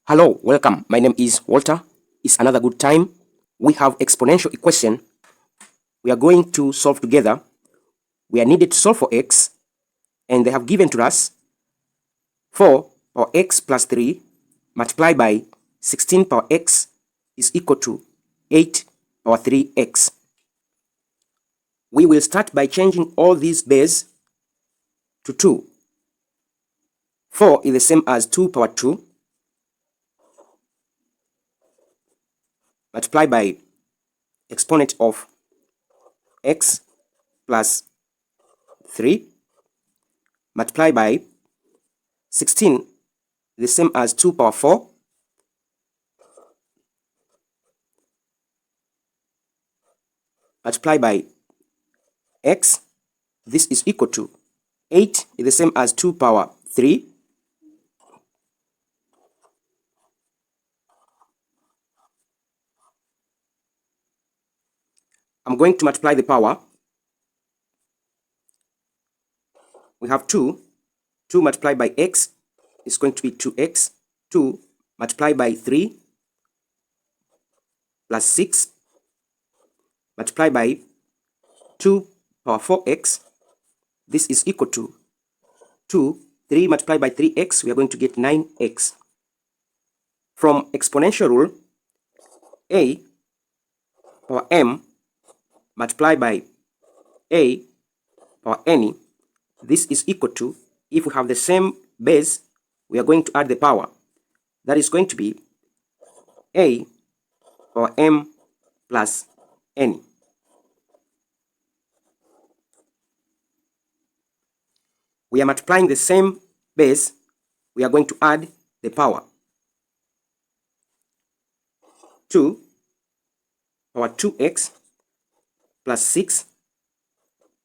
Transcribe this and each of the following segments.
Hello, welcome. My name is Walter. It's another good time. We have exponential equation. We are going to solve together. We are needed to solve for x, and they have given to us 4 power x plus 3 multiplied by 16 power x is equal to 8 power 3x. We will start by changing all these base to 2. 4 is the same as 2 power 2 multiplied by exponent of x plus 3 multiplied by 16 the same as 2 power 4 multiplied by x. This is equal to 8 is the same as 2 power 3 I'm going to multiply the power. We have 2 multiplied by x is going to be 2x. 2 multiplied by 3 plus 6 multiplied by 2 power 4x. This is equal to 3 multiplied by 3x. We are going to get 9x. From exponential rule, a power m multiplied by a power n. This is equal to, if we have the same base, we are going to add the power. That is going to be a power m plus n. We are multiplying the same base. We are going to add the power. 2 power 2x plus 6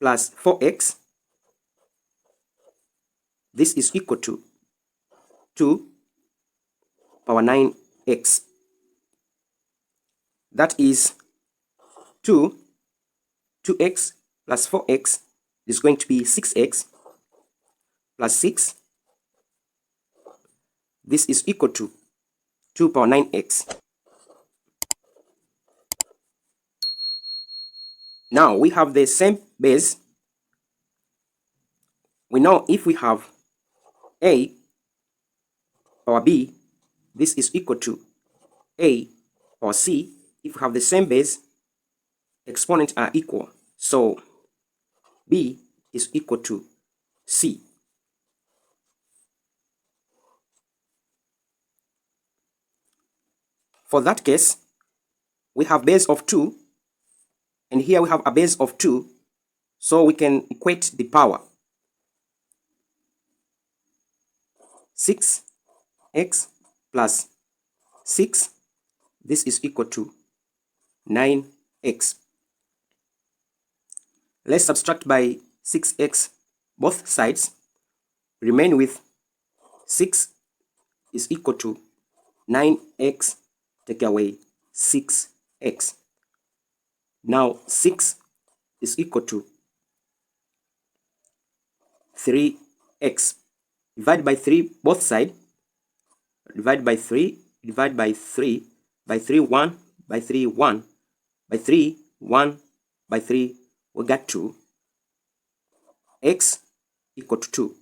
plus 4x. This is equal to 2 power 9x. That is 2x plus 4x is going to be 6x plus 6. This is equal to 2 power 9x. Now we have the same base. We know if we have a power b, this is equal to a power c. If we have the same base, exponents are equal. So b is equal to c. For that case, we have base of 2, and here we have a base of 2, so we can equate the power. 6x plus 6, this is equal to 9x. Let's subtract by 6x both sides. Remain with 6 is equal to 9x, take away 6x. Now 6 is equal to 3x. Divide by 3 both sides. Divide by 3, divide by 3, by 3, 1, by 3, 1, by 3, 1, by 3, we got 2. X equal to 2.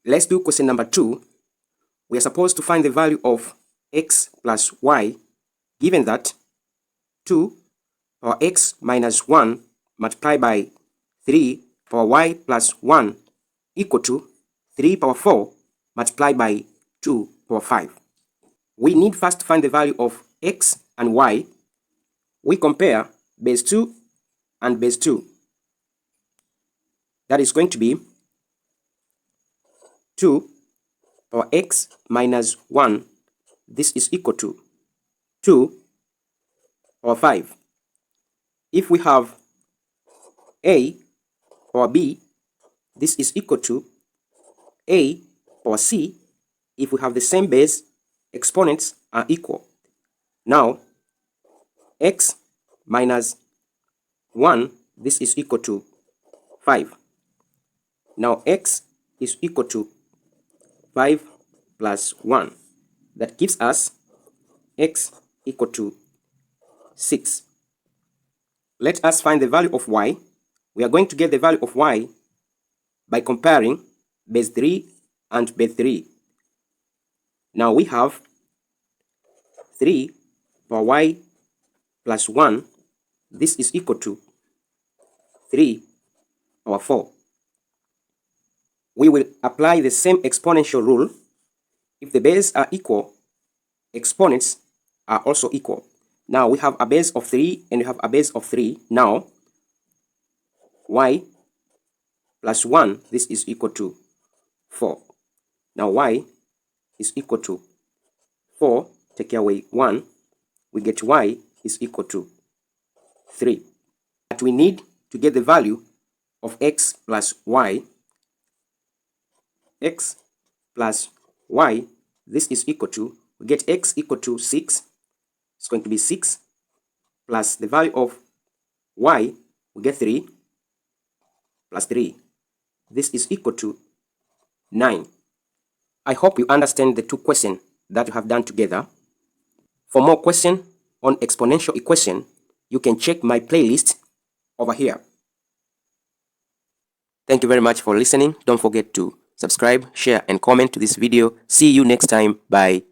Let's do question number 2. We are supposed to find the value of x plus y, given that 2 power x minus 1 multiplied by 3 power y plus 1 equal to 3 power 4 multiplied by 2 power 5. We need first to find the value of x and y. We compare base 2 and base 2. That is going to be 2 power x minus 1. This is equal to 2 power 5. If we have a power b, this is equal to a power c. If we have the same base, exponents are equal. Now x minus 1, this is equal to 5. Now x is equal to 5 plus 1. That gives us x equal to 6. Let us find the value of y. We are going to get the value of y by comparing base 3 and base 3. Now we have 3 power y plus 1. This is equal to 3 power 4. We will apply the same exponential rule. If the bases are equal, exponents are also equal. Now we have a base of 3 and we have a base of 3. Now y plus 1, this is equal to 4. Now y is equal to 4, take away 1, we get y is equal to 3. But we need to get the value of x plus y. X plus y, this is equal to, we get x equal to 6. It's going to be 6 plus the value of y, we get 3 plus 3. This is equal to 9. I hope you understand the two questions that we have done together. For more questions on exponential equation, you can check my playlist over here. Thank you very much for listening. Don't forget to subscribe, share, and comment to this video. See you next time. Bye.